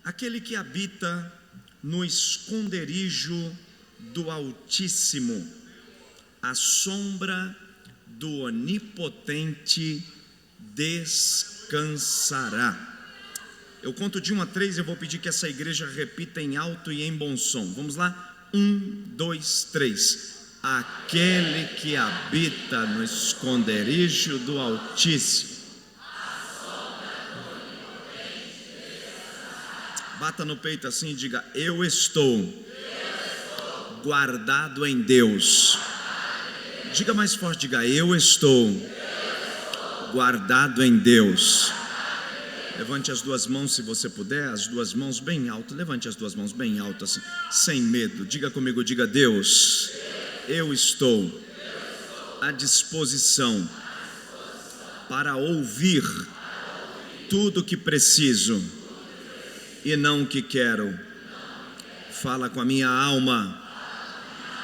Aquele que habita no esconderijo do Altíssimo, à sombra do Onipotente descansará. Eu conto de 1 a 3, eu vou pedir que essa igreja repita em alto e em bom som. Vamos lá? 1, 2, 3. Aquele que habita no esconderijo do Altíssimo. Bata no peito assim e diga: eu estou guardado em Deus. Diga mais forte, diga: eu estou guardado em Deus. Levante as duas mãos se você puder, as duas mãos bem alto. Levante as duas mãos bem alto assim, sem medo. Diga comigo, diga: Deus, eu estou à disposição para ouvir tudo o que preciso e não o que quero. Fala com a minha alma,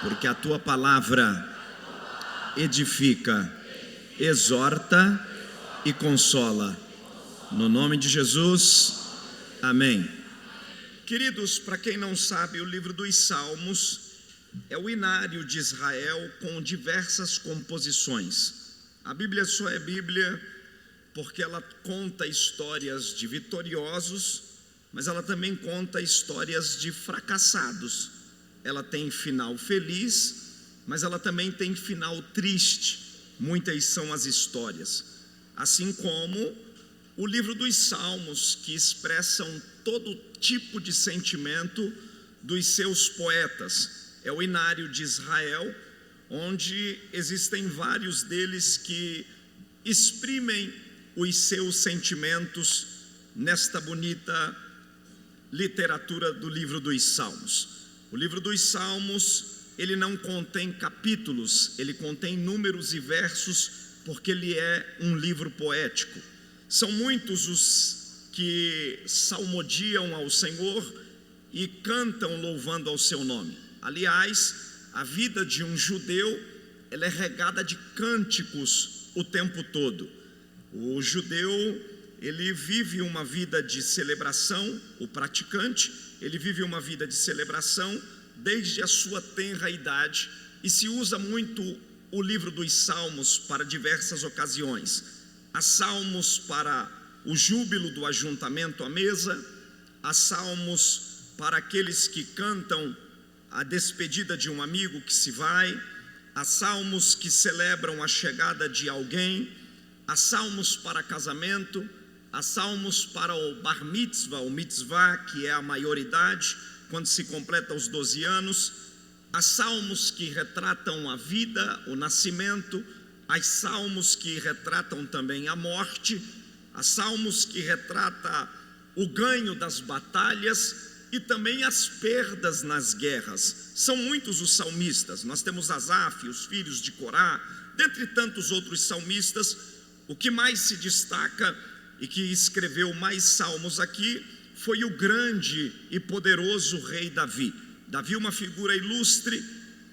porque a tua palavra edifica, exorta e consola. No nome de Jesus, amém. Queridos, para quem não sabe, o livro dos Salmos é o inário de Israel com diversas composições. A Bíblia só é Bíblia porque ela conta histórias de vitoriosos, mas ela também conta histórias de fracassados. Ela tem final feliz, mas ela também tem final triste. Muitas são as histórias. Assim como o livro dos Salmos, que expressam todo tipo de sentimento dos seus poetas. É o inário de Israel, onde existem vários deles que exprimem os seus sentimentos nesta bonita literatura do livro dos Salmos. O livro dos Salmos, ele não contém capítulos, ele contém números e versos, porque ele é um livro poético. São muitos os que salmodiam ao Senhor e cantam louvando ao seu nome. Aliás, a vida de um judeu, ela é regada de cânticos o tempo todo. O judeu, ele vive uma vida de celebração, o praticante, ele vive uma vida de celebração desde a sua tenra idade, e se usa muito o livro dos Salmos para diversas ocasiões. Há salmos para o júbilo do ajuntamento à mesa, há salmos para aqueles que cantam a despedida de um amigo que se vai, há salmos que celebram a chegada de alguém, há salmos para casamento, há salmos para o bar mitzvah, o mitzvah, que é a maioridade, quando se completa os 12 anos, há salmos que retratam a vida, o nascimento, há salmos que retratam também a morte, há salmos que retratam o ganho das batalhas e também as perdas nas guerras. São muitos os salmistas, nós temos Asaf, os filhos de Corá, dentre tantos outros salmistas. O que mais se destaca e que escreveu mais salmos aqui foi o grande e poderoso rei Davi. Davi, uma figura ilustre,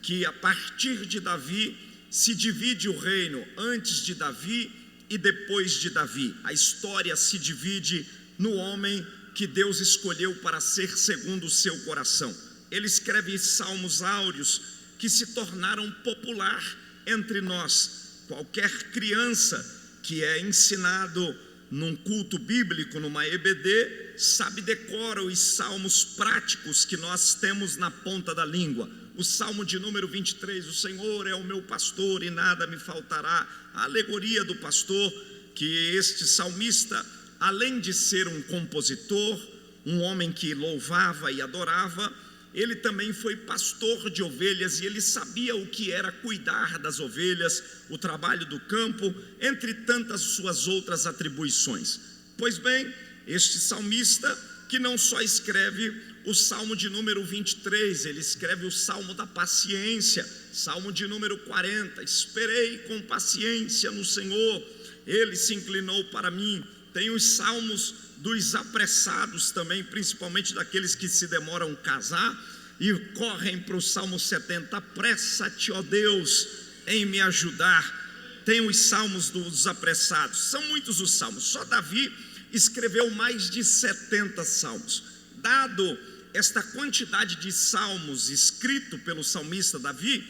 que a partir de Davi se divide o reino antes de Davi e depois de Davi. A história se divide no homem que Deus escolheu para ser segundo o seu coração. Ele escreve salmos áureos que se tornaram popular entre nós. Qualquer criança que é ensinado num culto bíblico, numa EBD, sabe, decora os salmos práticos que nós temos na ponta da língua. O salmo de número 23, o Senhor é o meu pastor e nada me faltará. A alegoria do pastor, que este salmista, além de ser um compositor, um homem que louvava e adorava, ele também foi pastor de ovelhas e ele sabia o que era cuidar das ovelhas, o trabalho do campo, entre tantas suas outras atribuições. Pois bem, este salmista, que não só escreve o salmo de número 23, ele escreve o salmo da paciência, salmo de número 40, esperei com paciência no Senhor, ele se inclinou para mim. Tem os salmos dos apressados também, principalmente daqueles que se demoram a casar e correm para o salmo 70, apressa-te, ó Deus, em me ajudar. Tem os salmos dos apressados, são muitos os salmos. Só Davi escreveu mais de 70 salmos. dado esta quantidade de salmos escritos pelo salmista Davi,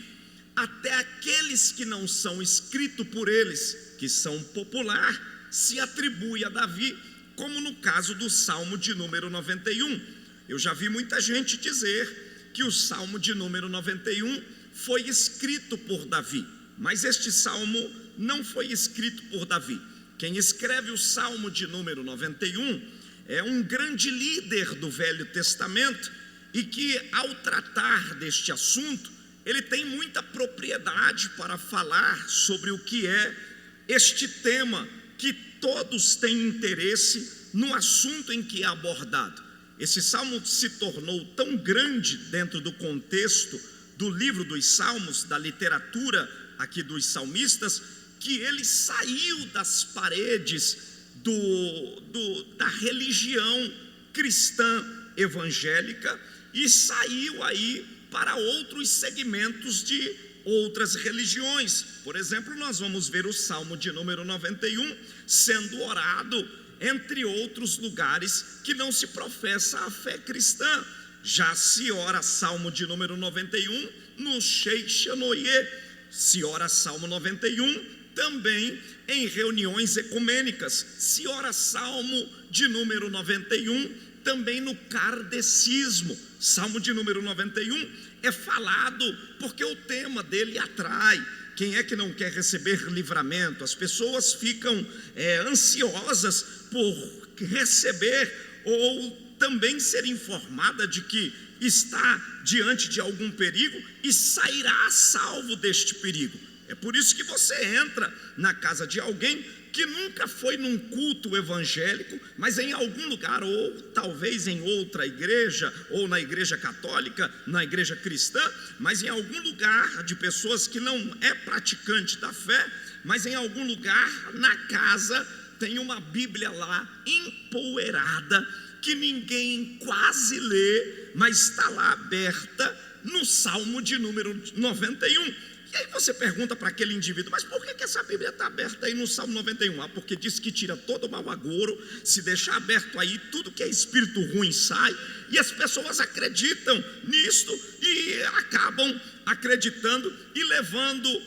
até aqueles que não são escritos por eles, que são popular, se atribui a Davi, como no caso do Salmo de número 91. Eu já vi muita gente dizer que o Salmo de número 91 foi escrito por Davi, mas este Salmo não foi escrito por Davi. Quem escreve o Salmo de número 91 é um grande líder do Velho Testamento, e que, ao tratar deste assunto, ele tem muita propriedade para falar sobre o que é este tema, que todos têm interesse no assunto em que é abordado. Esse salmo se tornou tão grande dentro do contexto do livro dos Salmos, da literatura aqui dos salmistas, que ele saiu das paredes da religião cristã evangélica e saiu aí para outros segmentos de outras religiões. Por exemplo, nós vamos ver o Salmo de número 91 sendo orado entre outros lugares que não se professa a fé cristã. Já se ora Salmo de número 91 no Sheishanoye, se ora Salmo 91 também em reuniões ecumênicas, se ora Salmo de número 91 também no kardecismo. Salmo de número 91 é falado porque o tema dele atrai. Quem é que não quer receber livramento? As pessoas ficam ansiosas por receber ou também ser informada de que está diante de algum perigo e sairá salvo deste perigo. É por isso que você entra na casa de alguém que nunca foi num culto evangélico, mas em algum lugar, ou talvez em outra igreja, ou na igreja católica, na igreja cristã, mas em algum lugar de pessoas que não é praticante da fé, mas em algum lugar na casa tem uma Bíblia lá empoeirada, que ninguém quase lê, mas está lá aberta no Salmo de número 91. E aí você pergunta para aquele indivíduo: mas por que essa Bíblia está aberta aí no Salmo 91? Porque diz que tira todo o mau agouro. Se deixar aberto aí, tudo que é espírito ruim sai. E as pessoas acreditam nisto e acabam acreditando e levando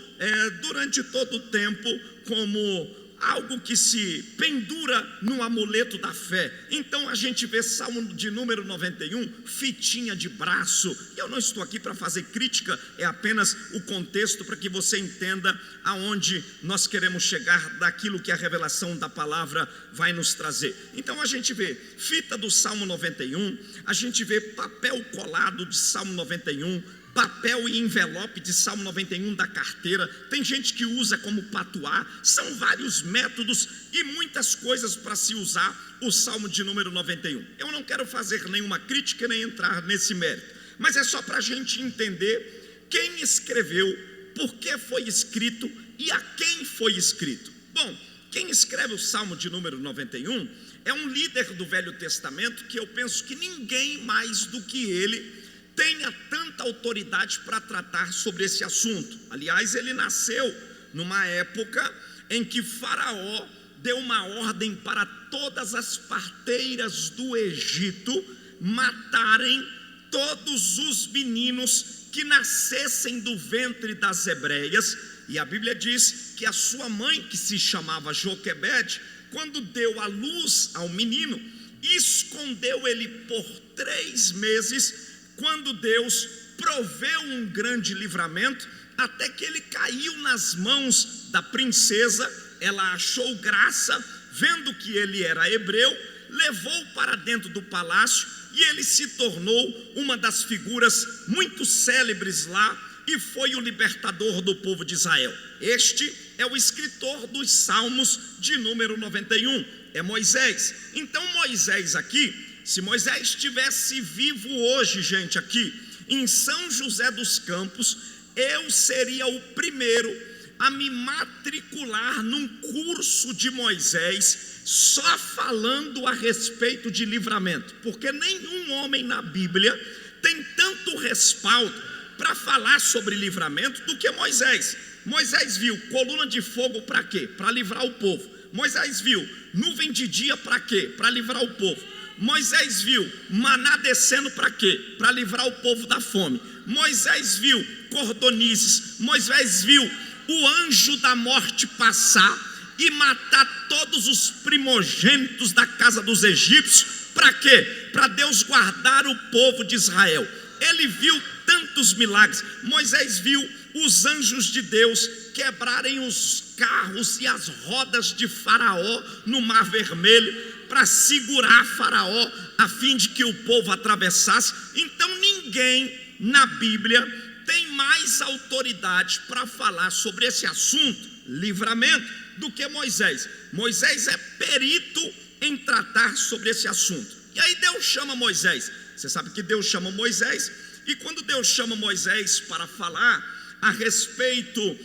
durante todo o tempo como algo que se pendura no amuleto da fé. Então a gente vê Salmo de número 91, fitinha de braço. Eu não estou aqui para fazer crítica, é apenas o contexto para que você entenda aonde nós queremos chegar daquilo que a revelação da palavra vai nos trazer. Então a gente vê fita do Salmo 91, a gente vê papel colado de Salmo 91, papel e envelope de Salmo 91 da carteira. Tem gente que usa como patuá. São vários métodos e muitas coisas para se usar o Salmo de número 91. Eu não quero fazer nenhuma crítica nem entrar nesse mérito, mas é só para a gente entender quem escreveu, por que foi escrito e a quem foi escrito. Bom, quem escreve o Salmo de número 91 é um líder do Velho Testamento que eu penso que ninguém mais do que ele tenha tanta autoridade para tratar sobre esse assunto. Aliás, ele nasceu numa época em que Faraó deu uma ordem para todas as parteiras do Egito matarem todos os meninos que nascessem do ventre das hebreias. E a Bíblia diz que a sua mãe, que se chamava Joquebede, quando deu à luz ao menino, escondeu ele por 3 meses, quando Deus proveu um grande livramento, até que ele caiu nas mãos da princesa. Ela achou graça, vendo que ele era hebreu, levou para dentro do palácio e ele se tornou uma das figuras muito célebres lá e foi o libertador do povo de Israel. Este é o escritor dos Salmos de número 91, é Moisés. Então Moisés aqui, se Moisés estivesse vivo hoje, gente, aqui em São José dos Campos, eu seria o primeiro a me matricular num curso de Moisés, só falando a respeito de livramento, porque nenhum homem na Bíblia tem tanto respaldo para falar sobre livramento do que Moisés. Moisés viu coluna de fogo para quê? Para livrar o povo. Moisés viu nuvem de dia para quê? Para livrar o povo. Moisés viu maná descendo para quê? Para livrar o povo da fome. Moisés viu cordonizes. Moisés viu o anjo da morte passar e matar todos os primogênitos da casa dos egípcios. Para quê? Para Deus guardar o povo de Israel. Ele viu tantos milagres. Moisés viu os anjos de Deus quebrarem os carros e as rodas de Faraó no Mar Vermelho para segurar Faraó a fim de que o povo atravessasse. Então ninguém na Bíblia tem mais autoridade para falar sobre esse assunto, livramento, do que Moisés. Moisés é perito em tratar sobre esse assunto. E aí Deus chama Moisés. Você sabe que Deus chama Moisés, e quando Deus chama Moisés para falar a respeito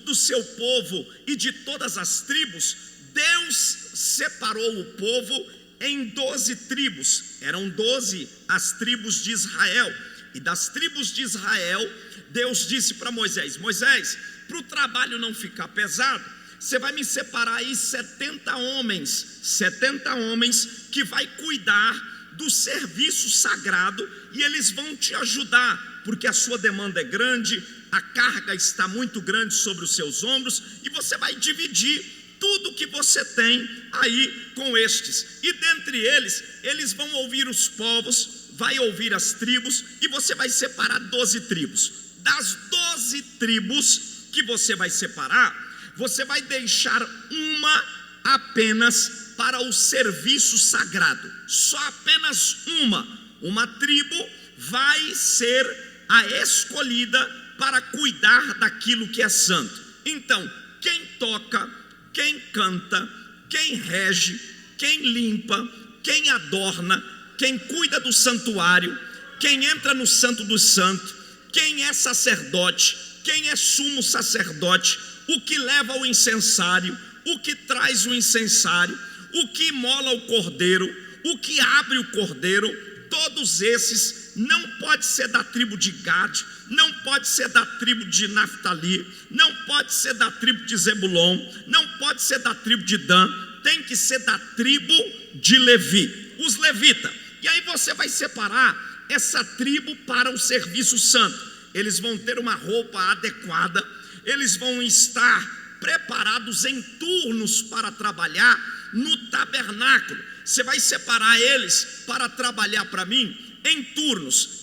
do seu povo e de todas as tribos, Deus separou o povo em 12 tribos. Eram 12 as tribos de Israel. E das tribos de Israel, Deus disse para Moisés: Moisés, para o trabalho não ficar pesado, você vai me separar aí 70 homens que vai cuidar do serviço sagrado, e eles vão te ajudar, porque a sua demanda é grande, a carga está muito grande sobre os seus ombros, e você vai dividir tudo que você tem aí com estes, e dentre eles vão ouvir os povos, vai ouvir as tribos, e você vai separar 12 tribos. Das 12 tribos que você vai separar, você vai deixar uma apenas para o serviço sagrado. Só apenas uma tribo vai ser a escolhida para cuidar daquilo que é santo. Então, quem toca, quem canta, quem rege, quem limpa, quem adorna, quem cuida do santuário, quem entra no santo dos santos, quem é sacerdote, quem é sumo sacerdote, o que leva o incensário, o que traz o incensário, o que imola o cordeiro, o que abre o cordeiro, todos esses não pode ser da tribo de Gad, não pode ser da tribo de Naftali, não pode ser da tribo de Zebulon, não pode ser da tribo de Dan, tem que ser da tribo de Levi, os levitas. E aí você vai separar essa tribo para o serviço santo. Eles vão ter uma roupa adequada, eles vão estar preparados em turnos para trabalhar no tabernáculo. Você vai separar eles para trabalhar para mim em turnos.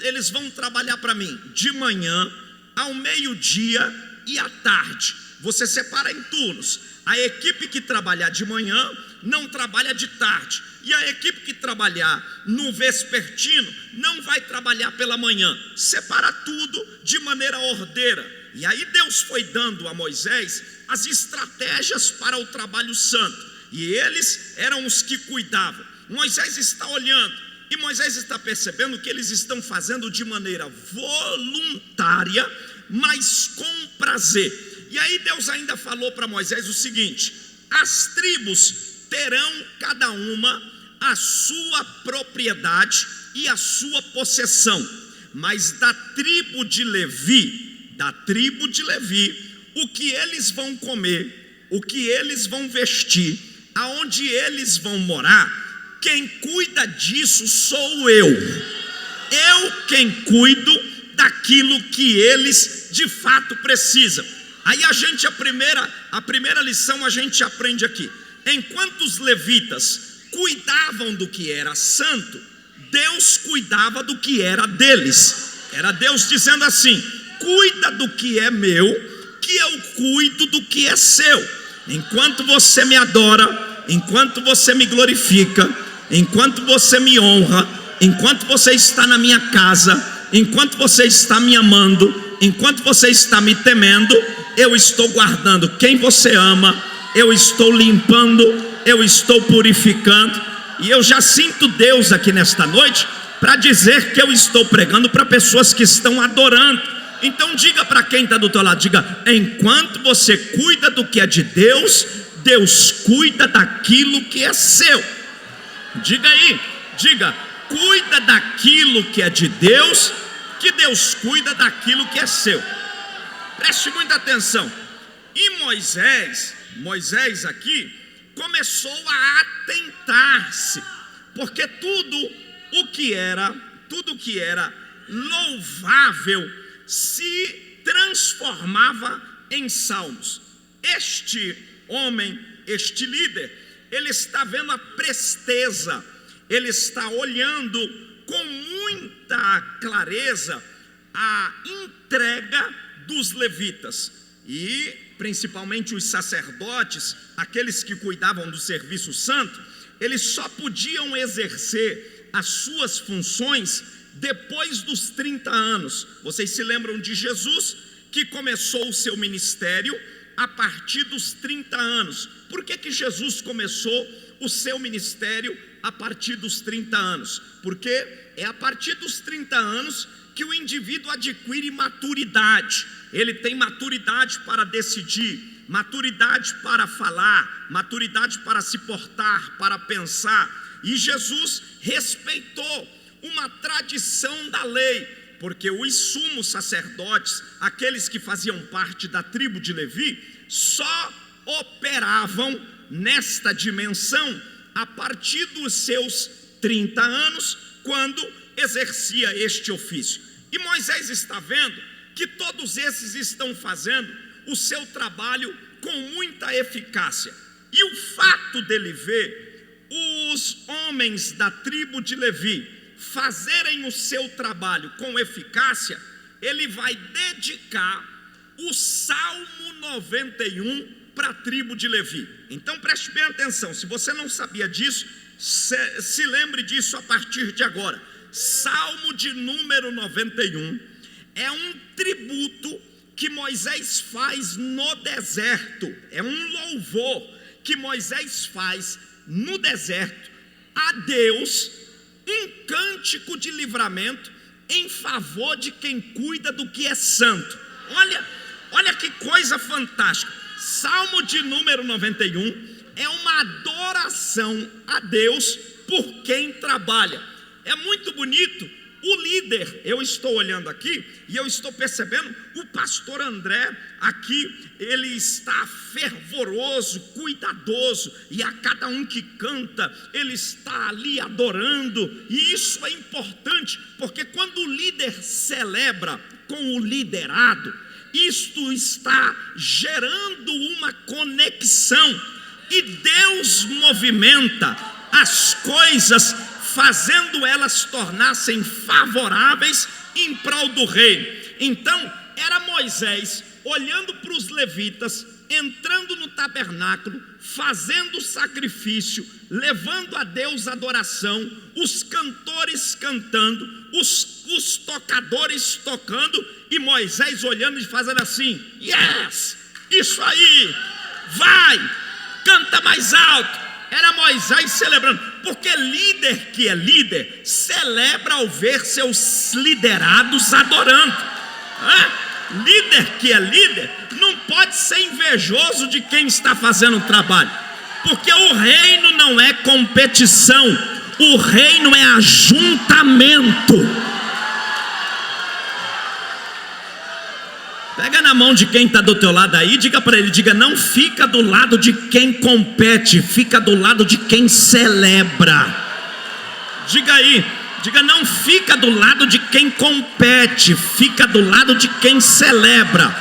Eles vão trabalhar para mim de manhã, ao meio-dia e à tarde. Você separa em turnos. A equipe que trabalhar de manhã não trabalha de tarde, e a equipe que trabalhar no vespertino não vai trabalhar pela manhã. Separa tudo de maneira ordeira. E aí Deus foi dando a Moisés as estratégias para o trabalho santo, e eles eram os que cuidavam. Moisés está olhando, e Moisés está percebendo que eles estão fazendo de maneira voluntária, mas com prazer. E aí Deus ainda falou para Moisés o seguinte: as tribos terão cada uma a sua propriedade e a sua possessão, mas da tribo de Levi, o que eles vão comer, o que eles vão vestir, aonde eles vão morar, quem cuida disso sou eu quem cuido daquilo que eles de fato precisam. Aí a primeira lição a gente aprende aqui: enquanto os levitas cuidavam do que era santo, Deus cuidava do que era deles. Era Deus dizendo assim: cuida do que é meu, que eu cuido do que é seu. Enquanto você me adora, enquanto você me glorifica, enquanto você me honra, enquanto você está na minha casa, enquanto você está me amando, enquanto você está me temendo, eu estou guardando quem você ama, eu estou limpando, eu estou purificando. E eu já sinto Deus aqui nesta noite para dizer que eu estou pregando para pessoas que estão adorando. Então diga para quem está do teu lado, diga: enquanto você cuida do que é de Deus, Deus cuida daquilo que é seu. Diga aí, diga: cuida daquilo que é de Deus, que Deus cuida daquilo que é seu. Preste muita atenção. E Moisés aqui, começou a atentar-se, porque tudo o que era louvável se transformava em salmos. Este homem, este líder, ele está vendo a presteza, ele está olhando com muita clareza a entrega dos levitas, e principalmente os sacerdotes, aqueles que cuidavam do serviço santo, eles só podiam exercer as suas funções depois dos 30 anos. Vocês se lembram de Jesus, que começou o seu ministério a partir dos 30 anos. Por que Jesus começou o seu ministério a partir dos 30 anos? Porque é a partir dos 30 anos que o indivíduo adquire maturidade. Ele tem maturidade para decidir, maturidade para falar, maturidade para se portar, para pensar. E Jesus respeitou uma tradição da lei, porque os sumos sacerdotes, aqueles que faziam parte da tribo de Levi, só operavam nesta dimensão a partir dos seus 30 anos, quando exercia este ofício. E Moisés está vendo que todos esses estão fazendo o seu trabalho com muita eficácia. E o fato dele ver os homens da tribo de Levi fazerem o seu trabalho com eficácia, ele vai dedicar o Salmo 91 para a tribo de Levi. Então preste bem atenção, se você não sabia disso, se lembre disso a partir de agora. Salmo de número 91 é um tributo que Moisés faz no deserto, é um louvor que Moisés faz no deserto a Deus, um cântico de livramento em favor de quem cuida do que é santo. Olha que coisa fantástica. Salmo de número 91 é uma adoração a Deus por quem trabalha. É muito bonito. O líder, eu estou olhando aqui e eu estou percebendo o pastor André aqui, ele está fervoroso, cuidadoso, e a cada um que canta, ele está ali adorando. E isso é importante, porque quando o líder celebra com o liderado, isto está gerando uma conexão, e Deus movimenta as coisas, fazendo elas tornassem favoráveis em prol do reino. Então era Moisés olhando para os levitas, entrando no tabernáculo, fazendo sacrifício, levando a Deus adoração, os cantores cantando, os tocadores tocando, e Moisés olhando e fazendo assim: yes, isso aí, vai, canta mais alto. Era Moisés celebrando, porque líder que é líder celebra ao ver seus liderados adorando. Líder que é líder não pode ser invejoso de quem está fazendo o trabalho, porque o reino não é competição, o reino é ajuntamento. Pega na mão de quem está do teu lado aí, diga para ele, diga: não fica do lado de quem compete, fica do lado de quem celebra. Diga aí, diga: não fica do lado de quem compete, fica do lado de quem celebra.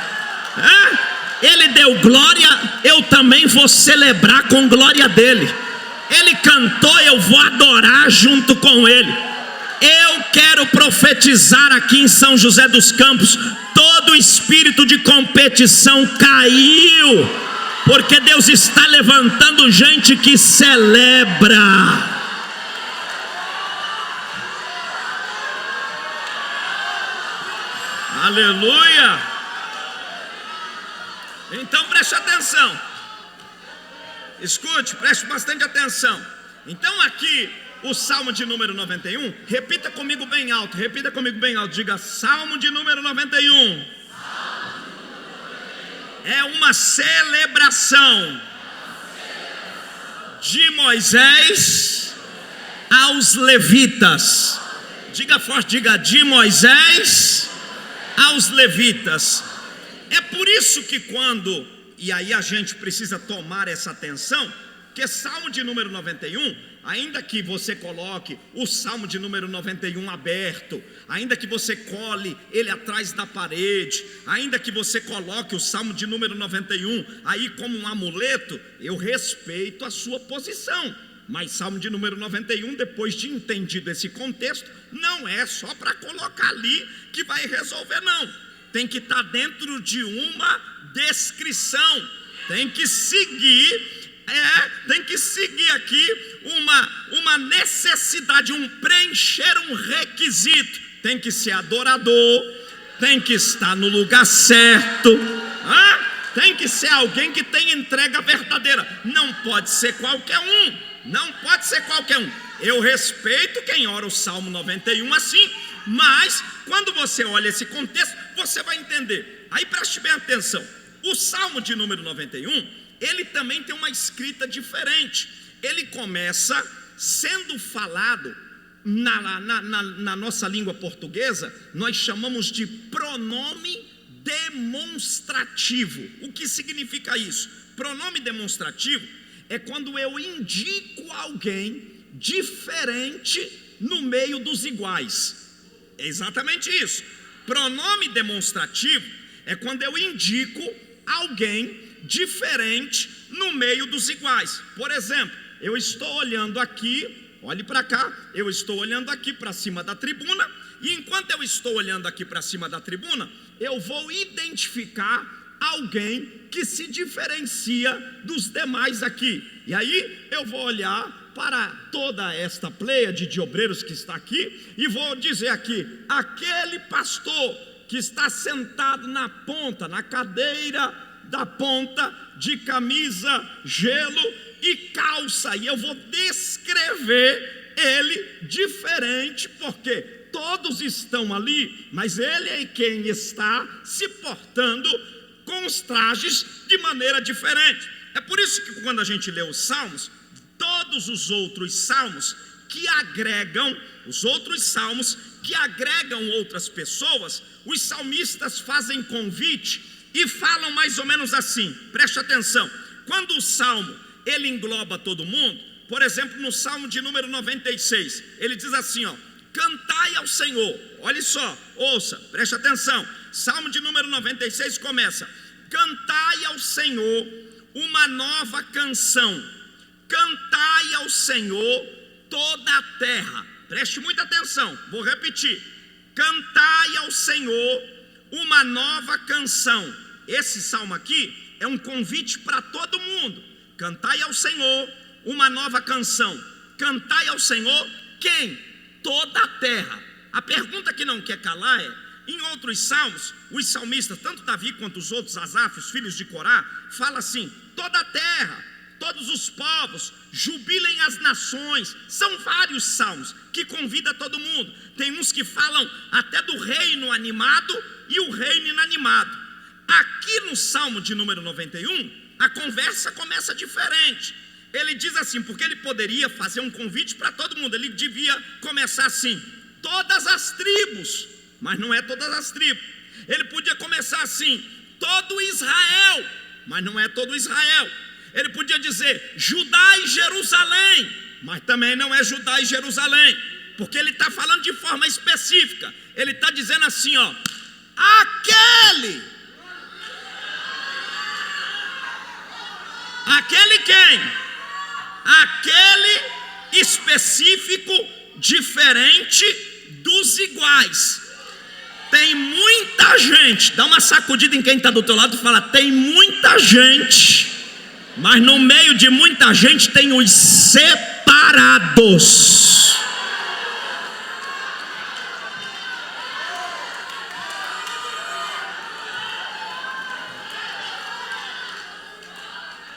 Ele deu glória, eu também vou celebrar com glória dele. Ele cantou, eu vou adorar junto com ele. Eu quero profetizar aqui em São José dos Campos: todo espírito de competição caiu, porque Deus está levantando gente que celebra. Aleluia! Então preste atenção, escute, preste bastante atenção. Então aqui o Salmo de número 91, repita comigo bem alto, diga: Salmo de número 91. É uma celebração de Moisés aos levitas. Diga forte, diga: de Moisés aos levitas. É por isso que quando, e aí a gente precisa tomar essa atenção, Porque Salmo de número 91, ainda que você coloque o Salmo de número 91 aberto, ainda que você cole ele atrás da parede, ainda que você coloque o Salmo de número 91 aí como um amuleto, eu respeito a sua posição. Mas Salmo de número 91, depois de entendido esse contexto, não é só para colocar ali que vai resolver, não. Tem que estar dentro de uma descrição, tem que seguir aqui uma necessidade, preencher um requisito. Tem que ser adorador, tem que estar no lugar certo, tem que ser alguém que tem entrega verdadeira. Não pode ser qualquer um. Não pode ser qualquer um. Eu respeito quem ora o Salmo 91 assim, mas quando você olha esse contexto, você vai entender. Aí preste bem atenção. O Salmo de número 91, ele também tem uma escrita diferente. Ele começa sendo falado na nossa língua portuguesa, nós chamamos de pronome demonstrativo. O que significa isso? Pronome demonstrativo é quando eu indico alguém diferente no meio dos iguais. É exatamente isso. Pronome demonstrativo é quando eu indico alguém diferente no meio dos iguais. Por exemplo, eu estou olhando aqui, olhe para cá, eu estou olhando aqui para cima da tribuna, e enquanto eu estou olhando aqui para cima da tribuna, eu vou identificar alguém que se diferencia dos demais aqui. E aí eu vou olhar para toda esta pleiade de obreiros que está aqui e vou dizer aqui: aquele pastor que está sentado na ponta, na cadeira da ponta, de camisa, gelo e calça, e eu vou descrever ele diferente, porque todos estão ali, mas ele é quem está se portando com os trajes de maneira diferente. É por isso que quando a gente lê os salmos, todos os outros salmos que agregam, outras pessoas, os salmistas fazem convite e falam mais ou menos assim, preste atenção. Quando o salmo ele engloba todo mundo, por exemplo, no salmo de número 96, ele diz assim, cantai ao Senhor. Olha só, ouça, preste atenção. Salmo de número 96 começa: cantai ao Senhor uma nova canção, cantai ao Senhor toda a terra. Preste muita atenção, vou repetir: cantai ao Senhor uma nova canção. Esse salmo aqui é um convite para todo mundo. Cantai ao Senhor uma nova canção. Cantai ao Senhor quem? Toda a terra. A pergunta que não quer calar é: em outros salmos, os salmistas, tanto Davi quanto os outros, Asaf, os filhos de Corá, fala assim: toda a terra, todos os povos, jubilem as nações. São vários salmos que convidam todo mundo. Tem uns que falam até do reino animado e o reino inanimado. Aqui no Salmo de número 91, a conversa começa diferente. Ele diz assim, porque ele poderia fazer um convite para todo mundo, ele devia começar assim: todas as tribos, mas não é todas as tribos. Ele podia começar assim: todo Israel, mas não é todo Israel. Ele podia dizer Judá e Jerusalém, mas também não é Judá e Jerusalém, porque ele está falando de forma específica. Ele está dizendo assim, aquele quem? Aquele específico, diferente dos iguais. Tem muita gente, dá uma sacudida em quem está do teu lado e fala: tem muita gente, mas no meio de muita gente tem os separados.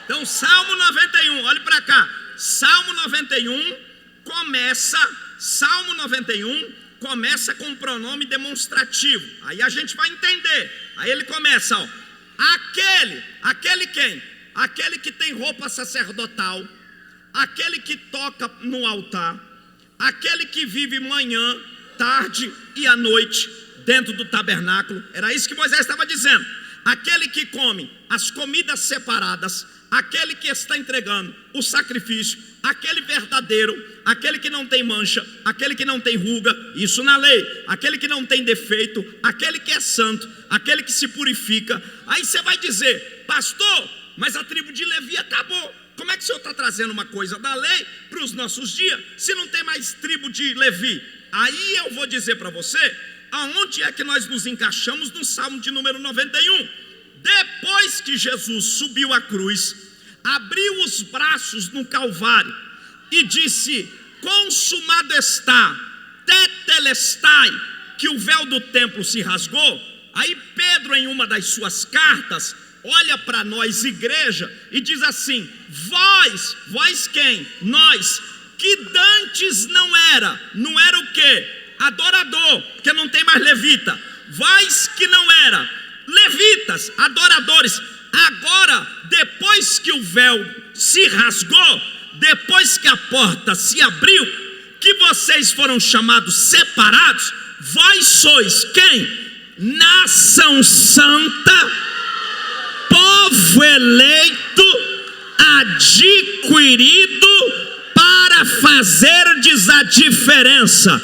Então, Salmo 91, olhe para cá. Salmo 91 começa com um pronome demonstrativo. Aí a gente vai entender. Aí ele começa, aquele quem? Aquele que tem roupa sacerdotal, aquele que toca no altar, aquele que vive manhã, tarde e à noite dentro do tabernáculo. Era isso que Moisés estava dizendo. aquele que come as comidas separadas, aquele que está entregando o sacrifício, aquele verdadeiro, aquele que não tem mancha, aquele que não tem ruga, isso na lei, aquele que não tem defeito, aquele que é santo, aquele que se purifica. Aí você vai dizer: pastor, mas a tribo de Levi acabou. Como é que o senhor está trazendo uma coisa da lei para os nossos dias, se não tem mais tribo de Levi? Aí eu vou dizer para você, aonde é que nós nos encaixamos no Salmo de número 91. Depois que Jesus subiu à cruz, abriu os braços no Calvário e disse: consumado está, tetelestai, que o véu do templo se rasgou. Aí Pedro, em uma das suas cartas, olha para nós, igreja, e diz assim: vós quem? Nós, que dantes não era o quê? Adorador, porque não tem mais levita. Vós que não era levitas, adoradores, agora, depois que o véu se rasgou, depois que a porta se abriu, que vocês foram chamados separados, vós sois quem? Nação santa, povo eleito, adquirido, para fazerdes a diferença.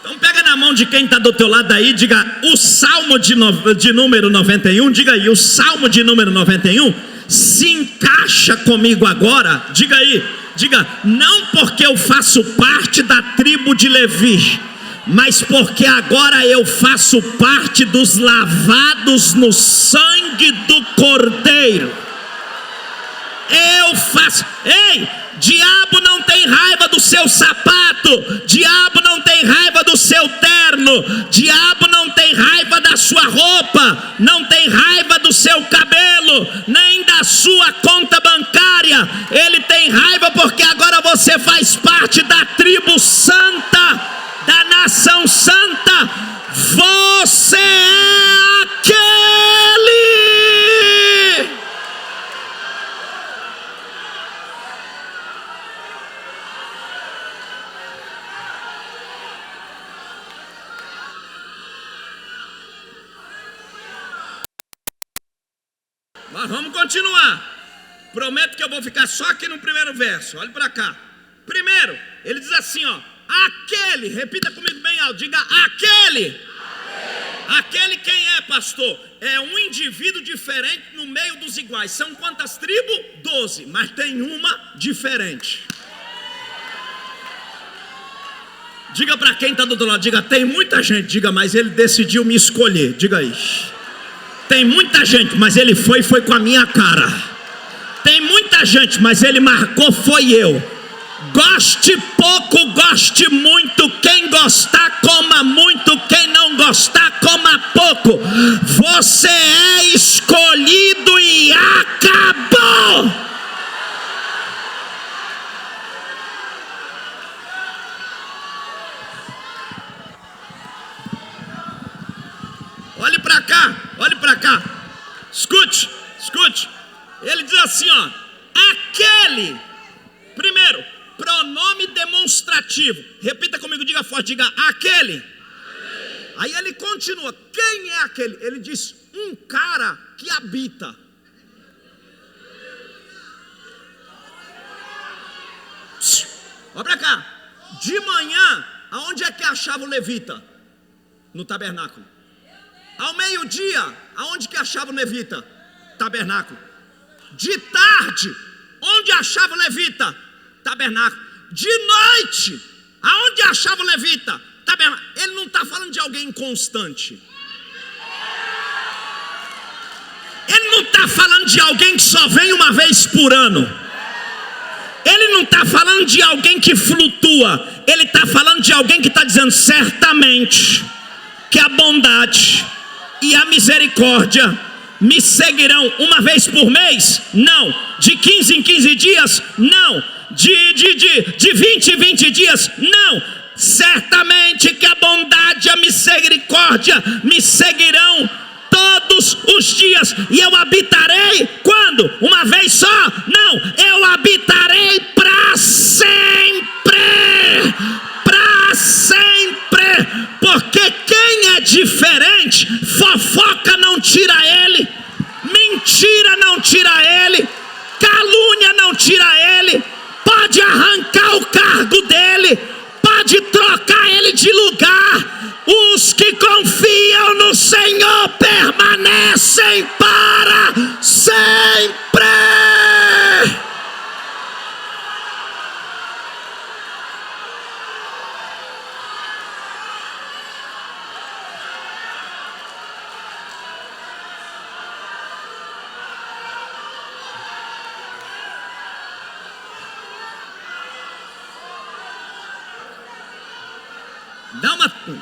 Então pega na mão de quem está do teu lado aí, diga: o Salmo de número 91, diga aí, o Salmo de número 91 se encaixa comigo agora. Diga aí, diga: não porque eu faço parte da tribo de Levi, mas porque agora eu faço parte dos lavados no sangue do Cordeiro. Eu faço. Ei, diabo não tem raiva do seu sapato, diabo não tem raiva do seu terno, diabo não tem raiva da sua roupa, não tem raiva do seu cabelo, nem da sua conta bancária. Ele tem raiva porque agora você faz parte da tribo santa, da nação santa. Você é aquele. Mas vamos continuar. Prometo que eu vou ficar só aqui no primeiro verso. Olha para cá. Primeiro, ele diz assim, ó: aquele, repita comigo bem alto, diga: aquele. Aquele quem é, pastor? É um indivíduo diferente no meio dos iguais. São quantas tribos? 12, mas tem uma diferente. Diga para quem está do outro lado, diga: tem muita gente. Diga: mas ele decidiu me escolher. Diga aí. Tem muita gente, mas ele foi com a minha cara. Tem muita gente, mas ele marcou, foi eu. Goste pouco, goste muito. Quem gostar, coma muito. Quem não gostar, coma pouco. Você é escolhido e acabou. Olhe para cá, olhe para cá. Escute, escute. Ele diz assim, ó: aquele. Primeiro, pronome demonstrativo. Repita comigo, diga forte, diga: aquele. Aí ele continua: quem é aquele? Ele diz: um cara que habita. Olha para cá. De manhã, aonde é que achava o levita? No tabernáculo. Ao meio-dia, aonde que achava o levita? Tabernáculo. De tarde, onde achava o levita? Tabernáculo. De noite, aonde achava o levita? Tabernáculo. Ele não está falando de alguém inconstante. Ele não está falando de alguém que só vem uma vez por ano. Ele não está falando de alguém que flutua. Ele está falando de alguém que está dizendo: certamente que a bondade e a misericórdia me seguirão. Uma vez por mês? Não. De 15 em 15 dias? Não. De 20 em 20 dias? Não. Certamente que a bondade e a misericórdia me seguirão todos os dias. E eu habitarei quando? Uma vez só? Não. Eu habitarei para sempre. Para sempre.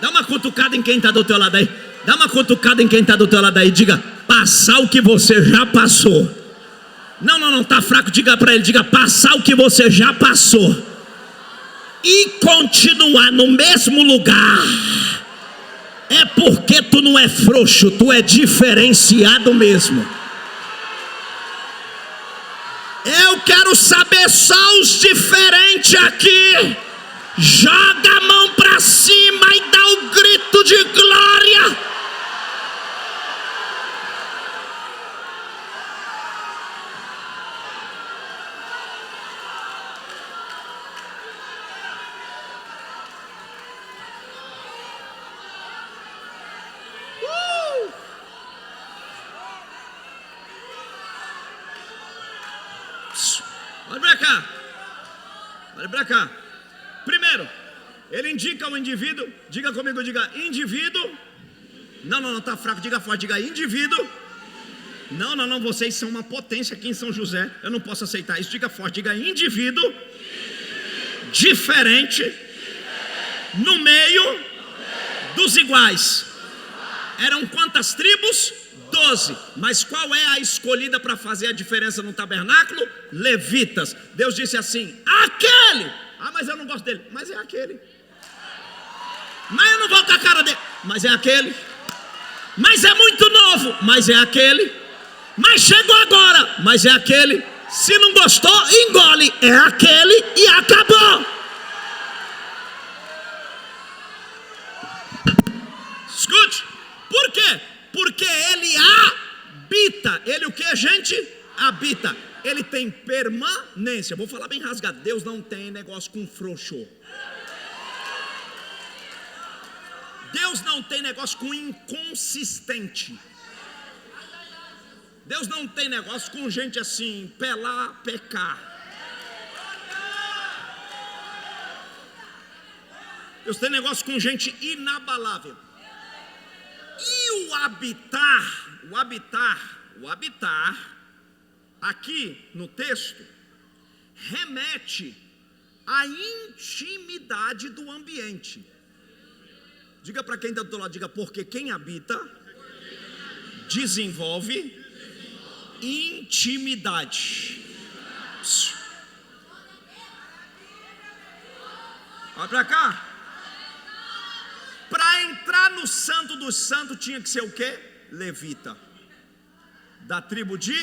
Dá uma cutucada em quem está do teu lado aí. Dá uma cutucada em quem está do teu lado aí. Diga, passar o que você já passou. Não, tá fraco. Diga para ele, diga, passar o que você já passou e continuar no mesmo lugar é porque tu não é frouxo, tu é diferenciado mesmo. Eu quero saber só os diferentes aqui. Joga a mão para cima e dá o grito de glória. Olha para cá. Olha para cá. Primeiro, ele indica o indivíduo. Diga comigo, diga indivíduo. Não, tá fraco, diga forte, diga indivíduo. Não, vocês são uma potência aqui em São José. Eu não posso aceitar isso, diga forte, diga indivíduo. Diferente. No meio dos iguais. Eram quantas tribos? 12. Mas qual é a escolhida para fazer a diferença no tabernáculo? Levitas. Deus disse assim, aquele. Mas eu não gosto dele. Mas é aquele. Mas eu não vou com a cara dele. Mas é aquele. Mas é muito novo. Mas é aquele. Mas chegou agora. Mas é aquele. Se não gostou, engole. É aquele e acabou. Escute. Por quê? Porque ele habita. Ele o que, gente? Habita. Ele tem permanência. Vou falar bem rasgado. Deus não tem negócio com frouxo. Deus não tem negócio com inconsistente. Deus não tem negócio com gente assim, pelar, pecar. Deus tem negócio com gente inabalável. E o habitar, aqui no texto, remete à intimidade do ambiente. Diga para quem está do lado, diga, porque quem habita desenvolve intimidade. Olha para cá. Para entrar no Santo dos Santos tinha que ser o quê? Levita. Da tribo de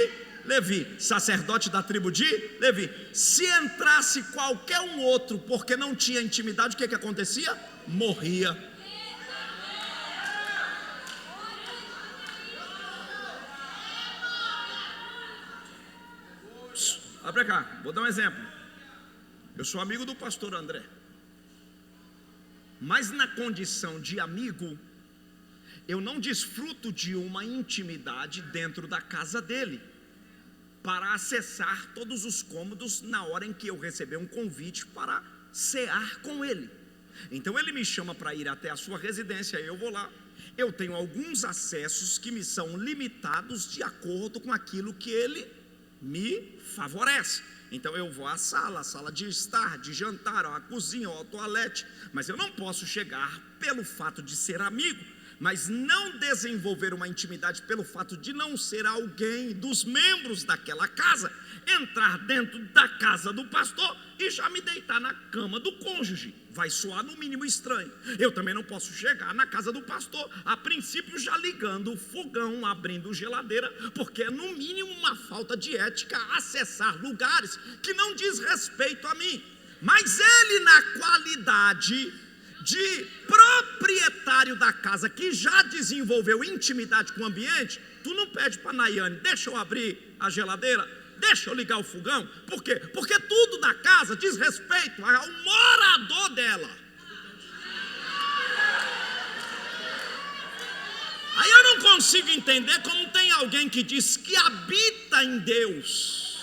Levi. Sacerdote da tribo de Levi. Se entrasse qualquer um outro porque não tinha intimidade, o que acontecia? Morria. Olha para cá, vou dar um exemplo. Eu sou amigo do pastor André. Mas na condição de amigo, eu não desfruto de uma intimidade dentro da casa dele, para acessar todos os cômodos na hora em que eu receber um convite para cear com ele. Então ele me chama para ir até a sua residência, eu vou lá. Eu tenho alguns acessos que me são limitados de acordo com aquilo que ele me favorece. Então eu vou à sala, a sala de estar, de jantar, a cozinha, ao toalete. Mas eu não posso chegar pelo fato de ser amigo, mas não desenvolver uma intimidade pelo fato de não ser alguém dos membros daquela casa, entrar dentro da casa do pastor e já me deitar na cama do cônjuge. Vai soar no mínimo estranho. Eu também não posso chegar na casa do pastor, a princípio já ligando o fogão, abrindo geladeira, porque é no mínimo uma falta de ética acessar lugares que não diz respeito a mim. Mas ele, na qualidade de proprietário da casa, que já desenvolveu intimidade com o ambiente, tu não pede para Nayane, deixa eu abrir a geladeira, deixa eu ligar o fogão. Por quê? Porque tudo da casa diz respeito ao morador dela. Aí eu não consigo entender como tem alguém que diz que habita em Deus,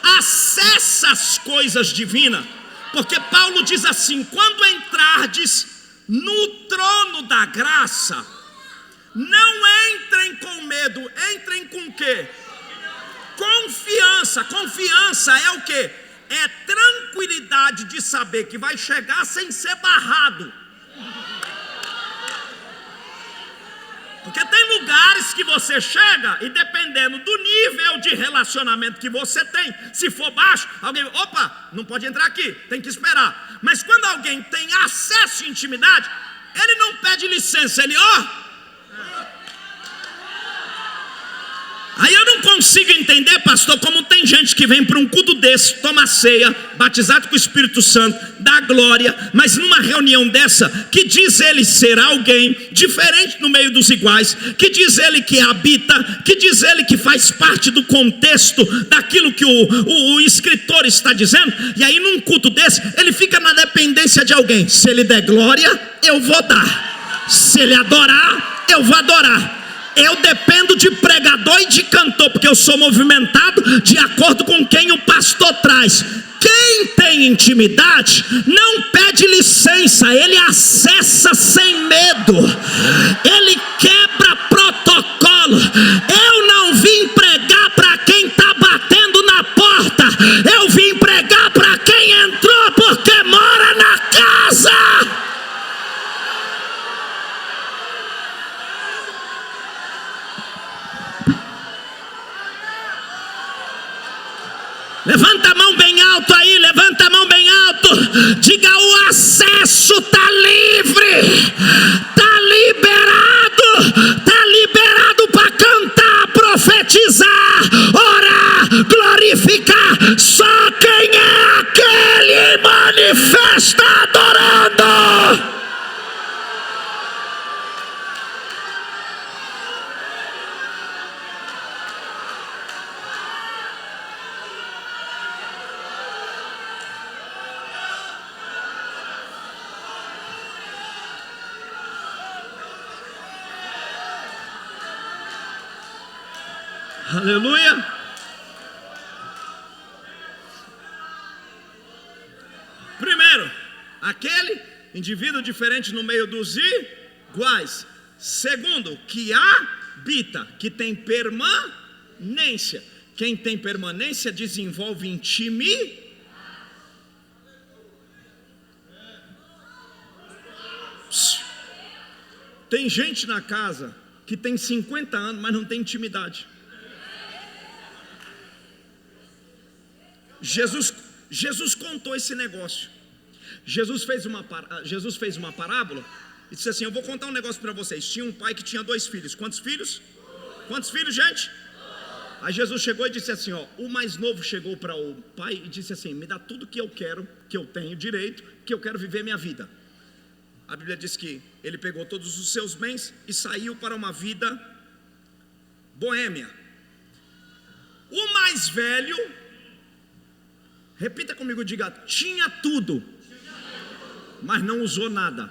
acessa as coisas divinas, porque Paulo diz assim: quando entrardes no trono da graça, não entrem com medo, entrem com o quê? Confiança. Confiança é o quê? É tranquilidade de saber que vai chegar sem ser barrado. Porque tem lugares que você chega e dependendo do nível de relacionamento que você tem, se for baixo, alguém, opa, não pode entrar aqui, tem que esperar. Mas quando alguém tem acesso à intimidade, ele não pede licença, ele Aí eu não consigo entender, pastor, como tem gente que vem para um culto desse, toma ceia, batizado com o Espírito Santo, dá glória, mas numa reunião dessa, que diz ele ser alguém diferente no meio dos iguais, que diz ele que habita, que diz ele que faz parte do contexto daquilo que o escritor está dizendo, e aí num culto desse, ele fica na dependência de alguém. Se ele der glória, eu vou dar. Se ele adorar, eu vou adorar. Eu dependo de pregador e de cantor, porque eu sou movimentado de acordo com quem o pastor traz. Quem tem intimidade não pede licença, ele acessa sem medo, ele quebra protocolo. Eu não vim pregar para quem está batendo na porta, eu vim pregar para quem entrou porque mora na casa. Levanta a mão bem alto aí, levanta a mão bem alto. Diga: o acesso está livre, está liberado para cantar, profetizar, orar, glorificar. Só quem é aquele manifesta adorando. Aleluia. Primeiro, aquele indivíduo diferente no meio dos iguais. Segundo, que habita, que tem permanência. Quem tem permanência desenvolve intimidade. Tem gente na casa que tem 50 anos, mas não tem intimidade. Jesus contou esse negócio. Jesus fez uma parábola e disse assim: eu vou contar um negócio para vocês. Tinha um pai que tinha 2 filhos. Quantos filhos? Quantos filhos, gente? Aí Jesus chegou e disse assim, o mais novo chegou para o pai e disse assim: me dá tudo que eu quero, que eu tenho direito, que eu quero viver minha vida. A Bíblia diz que ele pegou todos os seus bens e saiu para uma vida boêmia. O mais velho, repita comigo, diga: tinha tudo, mas não usou nada.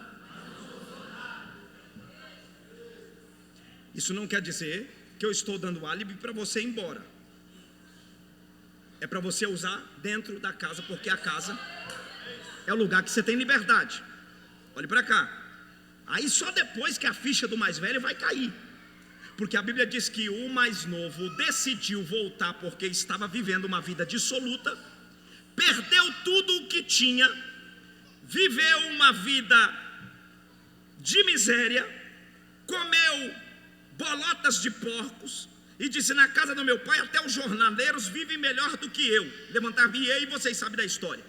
Isso não quer dizer que eu estou dando álibi para você ir embora. É para você usar dentro da casa, porque a casa é o lugar que você tem liberdade. Olhe para cá. Aí só depois que a ficha do mais velho vai cair, porque a Bíblia diz que o mais novo decidiu voltar porque estava vivendo uma vida dissoluta, perdeu tudo o que tinha, viveu uma vida de miséria, comeu bolotas de porcos e disse: na casa do meu pai até os jornaleiros vivem melhor do que eu. Levantar-me-ei e vocês sabem da história.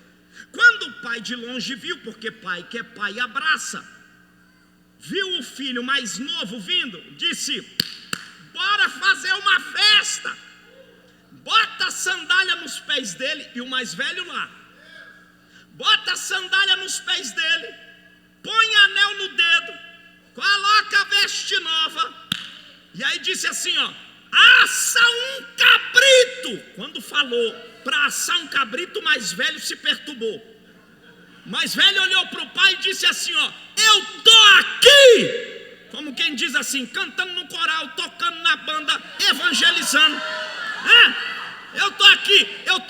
Quando o pai de longe viu, porque pai que é pai abraça, viu o filho mais novo vindo, disse: bora fazer uma festa. Bota a sandália nos pés dele, e o mais velho lá, bota a sandália nos pés dele, põe anel no dedo, coloca a veste nova, e aí disse assim: assa um cabrito. Quando falou para assar um cabrito, o mais velho se perturbou. O mais velho olhou para o pai e disse assim: eu tô aqui, como quem diz assim, cantando no coral, tocando na banda, evangelizando. Eu tô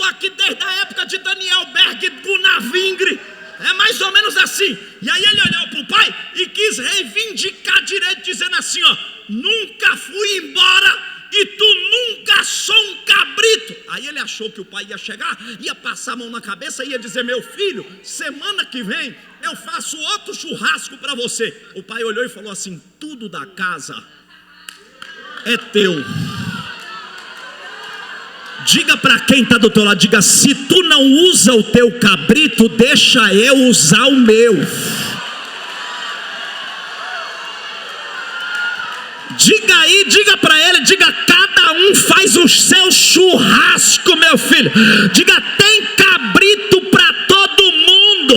aqui desde a época de Daniel Berg, Gunavingre. É mais ou menos assim. E aí ele olhou para o pai e quis reivindicar direito, dizendo assim: nunca fui embora e tu nunca sou um cabrito. Aí ele achou que o pai ia chegar, ia passar a mão na cabeça e ia dizer: meu filho, semana que vem eu faço outro churrasco para você. O pai olhou e falou assim: tudo da casa é teu. Diga para quem está do teu lado, diga: se tu não usa o teu cabrito, deixa eu usar o meu. Diga aí, diga para ele, diga: cada um faz o seu churrasco, meu filho. Diga: tem cabrito para todo mundo,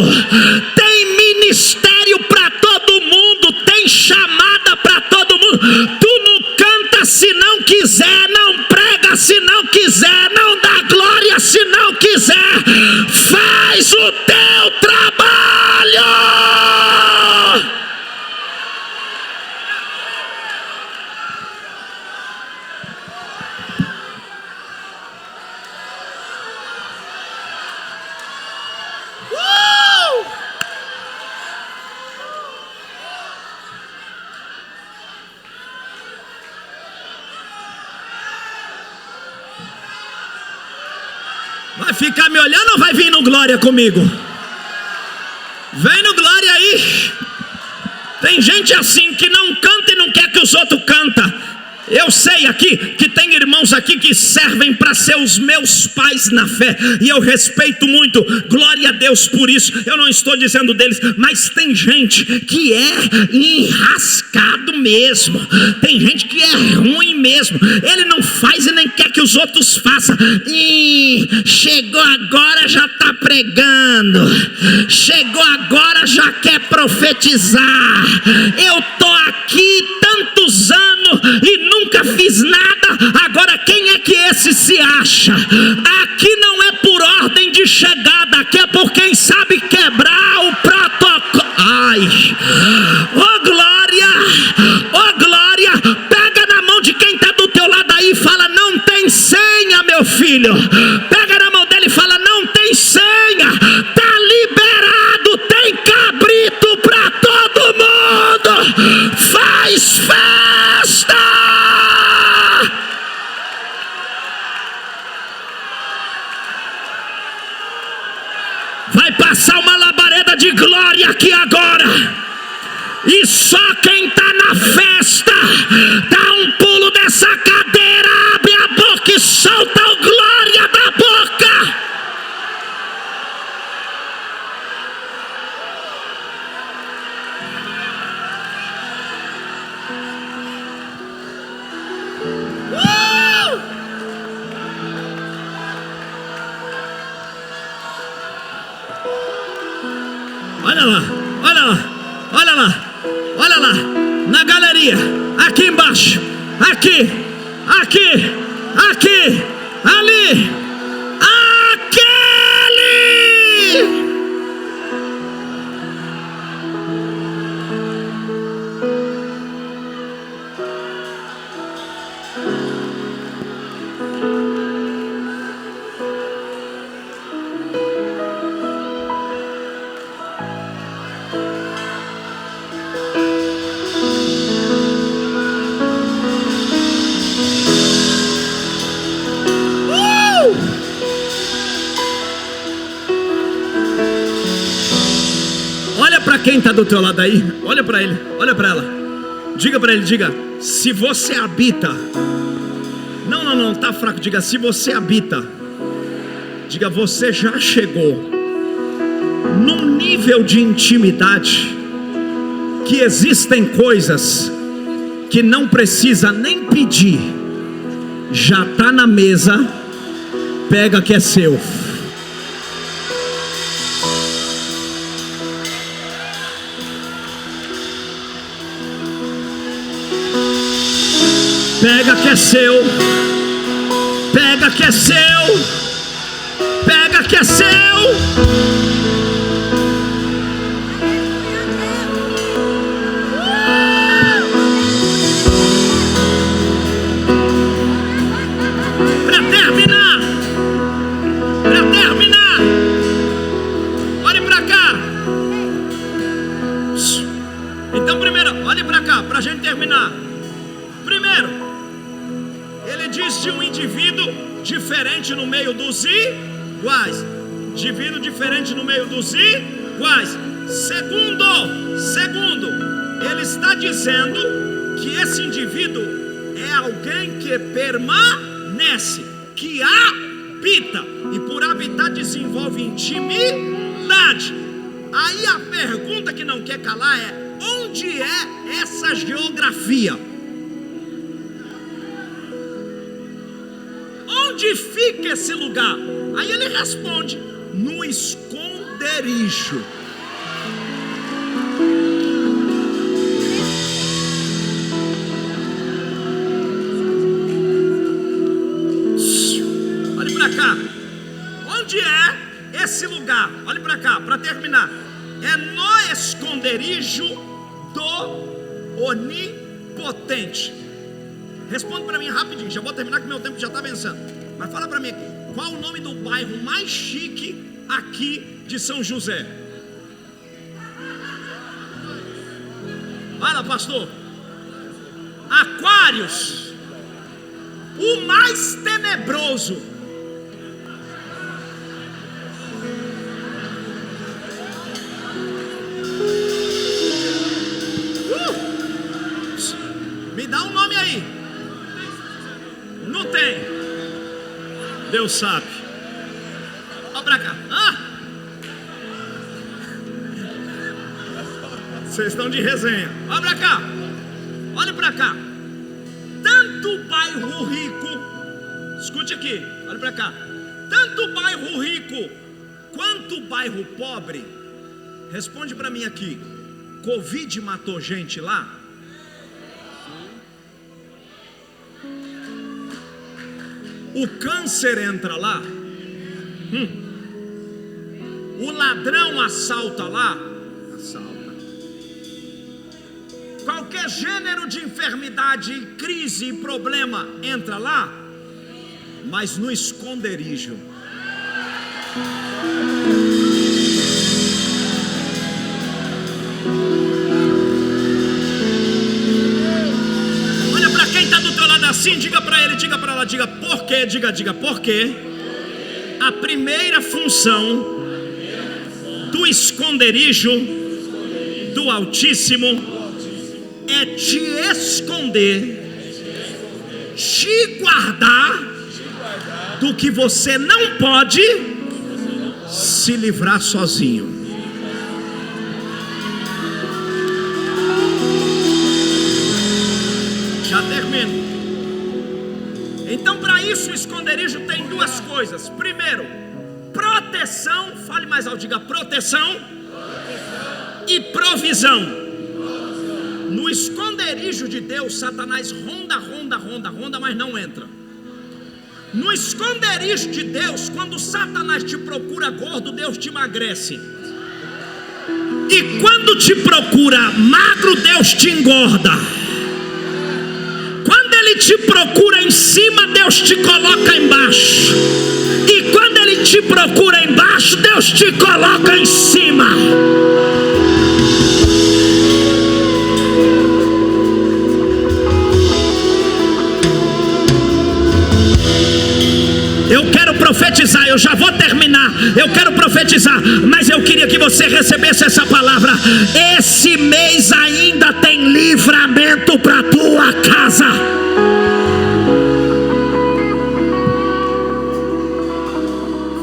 tem ministério para todo mundo, tem chamada para todo mundo. Tu não canta se não quiser, não prega se não quiser, não dá glória se não quiser. Faz o teu trabalho. Vai ficar me olhando ou vai vir no glória comigo? Vem no glória aí. Tem gente assim que não canta e não quer que os outros cantem. Eu sei aqui que tem irmãos aqui que servem para ser os meus pais na fé, e eu respeito muito, glória a Deus por isso. Eu não estou dizendo deles, mas tem gente que é enrascado mesmo, tem gente que é ruim mesmo. Ele não faz e nem quer que os outros façam. Chegou agora, já está pregando. Chegou agora, já quer profetizar. Eu estou aqui tantos anos e nunca fiz nada. Agora quem é que esse se acha? Aqui não é por ordem de chegada, aqui é por quem sabe quebrar o protocolo. Ai, ô glória, ô glória. Pega na mão de quem está do teu lado aí e fala: não tem senha, meu filho. Pega na mão dele e fala: não tem senha, tá liberado, tem cabrito para todo mundo. Faz festa. Vai passar uma labareda de glória aqui agora, e só quem está na festa dá um pulo dessa cadeira, abre a boca e solta o glória da boca. Olha lá, olha lá, olha lá, olha lá, na galeria, aqui embaixo, aqui, aqui, aqui, ali, aquele. Quem está do teu lado aí, olha para ele, olha para ela, diga para ele, diga: se você habita, não, tá fraco, diga: se você habita, diga: você já chegou num nível de intimidade que existem coisas que não precisa nem pedir, já está na mesa, pega que é seu. Pega que é seu, pega que é seu, pega que é seu. Para terminar, olhe para cá. Então primeiro, olhe para cá, para a gente terminar. Primeiro, ele diz de um indivíduo diferente no meio dos iguais. Indivíduo diferente no meio dos iguais. Segundo, ele está dizendo que esse indivíduo é alguém que permanece, que habita, e por habitar desenvolve intimidade. Aí a pergunta que não quer calar é: onde é essa geografia? Onde fica esse lugar? Aí ele responde: no esconderijo. Olhe para cá. Onde é esse lugar? Olhe para cá, para terminar. É no esconderijo do Onipotente. Responde para mim rapidinho, já vou terminar que meu tempo já está vencendo. Mas fala para mim aqui, qual o nome do bairro mais chique aqui de São José? Fala, pastor. Aquários. O mais tenebroso. Me dá um nome aí. Não tem. Deus sabe. Olha pra cá. Vocês estão de resenha. Olha pra cá. Olha pra cá. Tanto o bairro rico, escute aqui, olha pra cá. Tanto o bairro rico quanto o bairro pobre. Responde pra mim aqui. Covid matou gente lá? O câncer entra lá? O ladrão assalta lá? Assalta. Qualquer gênero de enfermidade, crise e problema entra lá? Mas no esconderijo. Olha para quem está do teu lado assim, diga para ele, diga para ela, diga por quê, diga por quê. A primeira função do esconderijo do Altíssimo é te esconder, te guardar do que você não pode se livrar sozinho. Já termino. Então, para isso, o esconderijo tem duas coisas. Primeiro, proteção. Fale mais alto, diga proteção. E provisão. No esconderijo de Deus, Satanás ronda, mas não entra. No esconderijo de Deus, quando Satanás te procura gordo, Deus te emagrece. E quando te procura magro, Deus te engorda. Quando ele te procura em cima, Deus te coloca embaixo. E quando ele te procura embaixo, Deus te coloca em cima. Eu quero profetizar, eu já vou terminar. Eu quero profetizar, mas eu queria que você recebesse essa palavra. Esse mês ainda tem livramento para tua casa.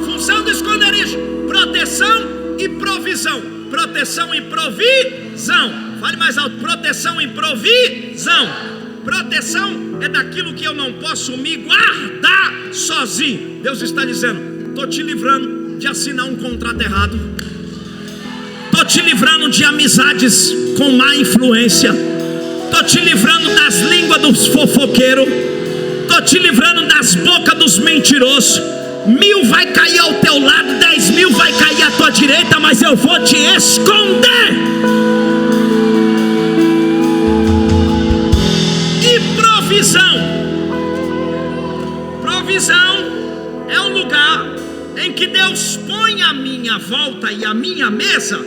Função do esconderijo: proteção e provisão. Proteção e provisão. Fale mais alto: proteção e provisão. Proteção é daquilo que eu não posso me guardar sozinho. Deus está dizendo: estou te livrando de assinar um contrato errado. Estou te livrando de amizades com má influência. Estou te livrando das línguas dos fofoqueiros. Estou te livrando das bocas dos mentirosos. 1000 vai cair ao teu lado, 10.000 vai cair à tua direita, mas eu vou te esconder. Provisão é o lugar em que Deus põe à minha volta e à minha mesa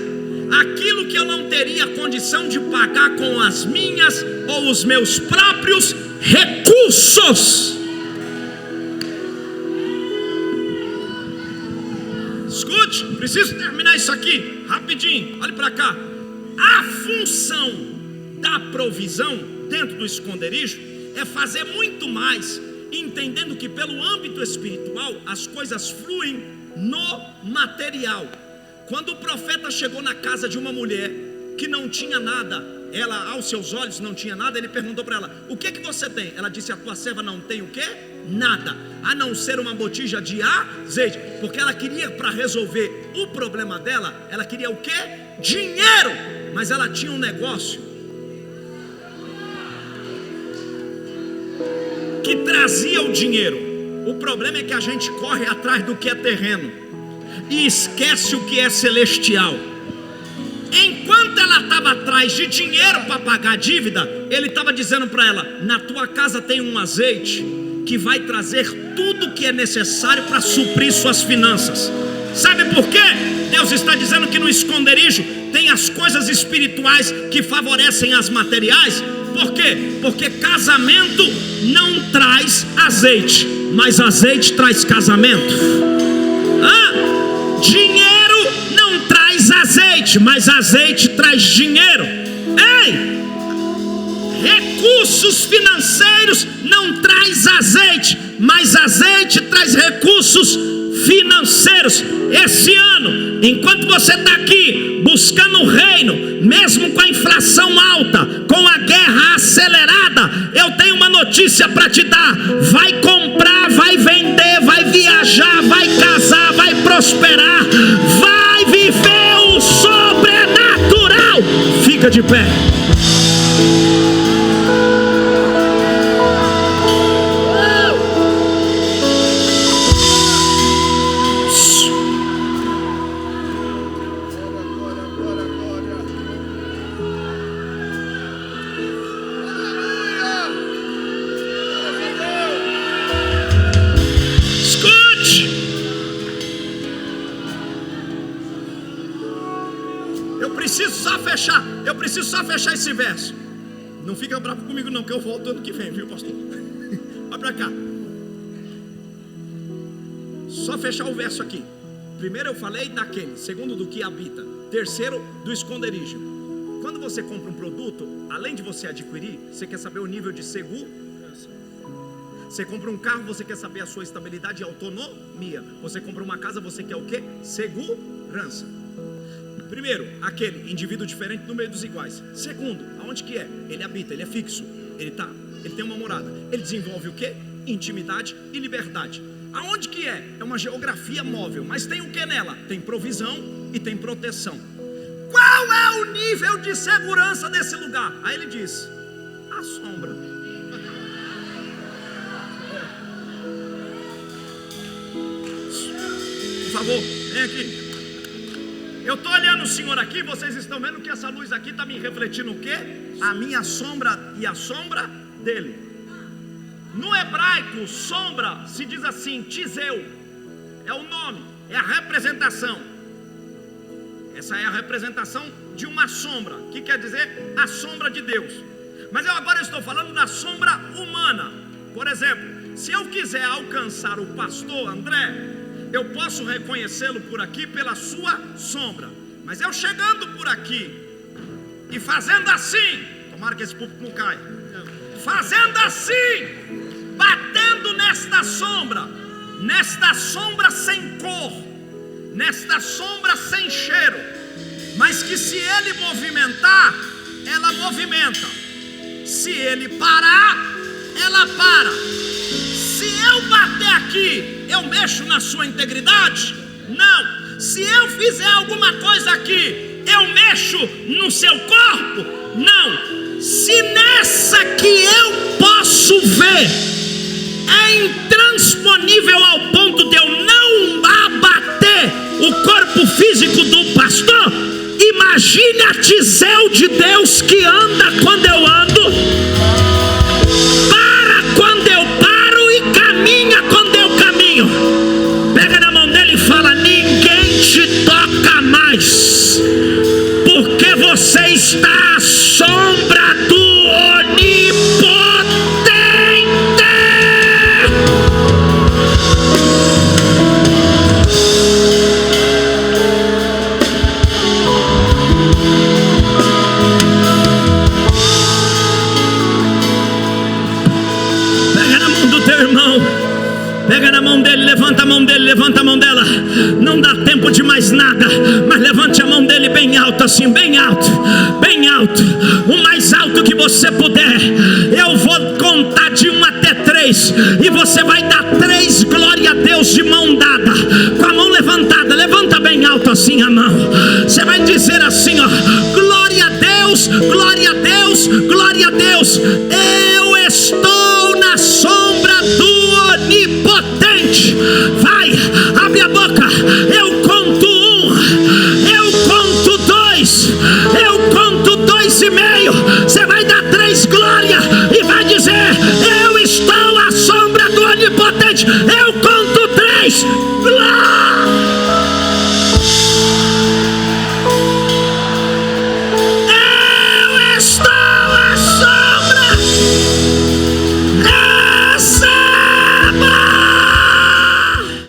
aquilo que eu não teria condição de pagar com as minhas ou os meus próprios recursos. Escute, preciso terminar isso aqui rapidinho. Olhe para cá. A função da provisão dentro do esconderijo é fazer muito mais, entendendo que pelo âmbito espiritual as coisas fluem no material. Quando o profeta chegou na casa de uma mulher que não tinha nada, ela aos seus olhos não tinha nada, ele perguntou para ela: o que você tem? Ela disse: a tua serva não tem o quê? Nada, a não ser uma botija de azeite. Porque ela queria, para resolver o problema dela, ela queria o quê? Dinheiro. Mas ela tinha um negócio que trazia o dinheiro. O problema é que a gente corre atrás do que é terreno e esquece o que é celestial. Enquanto ela estava atrás de dinheiro para pagar a dívida, ele estava dizendo para ela: na tua casa tem um azeite que vai trazer tudo que é necessário para suprir suas finanças. Sabe por quê? Deus está dizendo que no esconderijo tem as coisas espirituais que favorecem as materiais. Por quê? Porque casamento não traz azeite, mas azeite traz casamento. Dinheiro não traz azeite, mas azeite traz dinheiro. Ei! Recursos financeiros não traz azeite, mas azeite traz recursos financeiros. Esse ano, enquanto você está aqui buscando o reino, mesmo com a inflação alta, com a guerra acelerada, eu tenho uma notícia para te dar: vai comprar, vai vender, vai viajar, vai casar, vai prosperar, vai viver o sobrenatural. Fica de pé. Eu preciso só fechar esse verso. Não fica bravo comigo não, que eu volto ano que vem, viu, pastor? Olha para cá. Só fechar o verso aqui. Primeiro eu falei daquele, segundo do que habita, terceiro do esconderijo. Quando você compra um produto, além de você adquirir, você quer saber o nível de segurança. Você compra um carro, você quer saber a sua estabilidade e autonomia. Você compra uma casa, você quer o quê? Segurança. Primeiro, aquele indivíduo diferente no meio dos iguais. Segundo, aonde que é? Ele habita, ele é fixo, ele tem uma morada. Ele desenvolve o quê? Intimidade e liberdade. Aonde que é? É uma geografia móvel, mas tem o que nela? Tem provisão e tem proteção. Qual é o nível de segurança desse lugar? Aí ele diz: a sombra. Por favor, vem aqui. Eu estou olhando o Senhor aqui, vocês estão vendo que essa luz aqui está me refletindo o quê? A minha sombra e a sombra dele. No hebraico, sombra se diz assim, tiseu. É o nome, é a representação. Essa é a representação de uma sombra, que quer dizer a sombra de Deus. Mas eu agora estou falando da sombra humana. Por exemplo, se eu quiser alcançar o pastor André, eu posso reconhecê-lo por aqui pela sua sombra. Mas eu chegando por aqui e fazendo assim, tomara que esse púlpito não caia, fazendo assim, batendo nesta sombra sem cor, nesta sombra sem cheiro, mas que se ele movimentar, ela movimenta. Se ele parar, ela para. Se eu bater aqui, eu mexo na sua integridade? Não. Se eu fizer alguma coisa aqui, eu mexo no seu corpo? Não. Se nessa que eu posso ver é intransponível ao ponto de eu não abater o corpo físico do pastor, imagine a tisel de Deus que anda quando eu ando, para quando eu paro e caminha quando eu caminho. Pega na mão dele e fala: ninguém te toca mais, porque você está à sombra do Onipotente. Não dá tempo de mais nada, mas levante a mão dele bem alto, assim, bem alto, bem alto, o mais alto que você puder. Eu vou contar de 1 até 3 e você vai dar 3 glória a Deus de mão dada, com a mão levantada. Levanta bem alto assim a mão. Você vai dizer assim, ó: glória a Deus, glória a Deus, glória a Deus. Eu estou na sombra do Onipotente.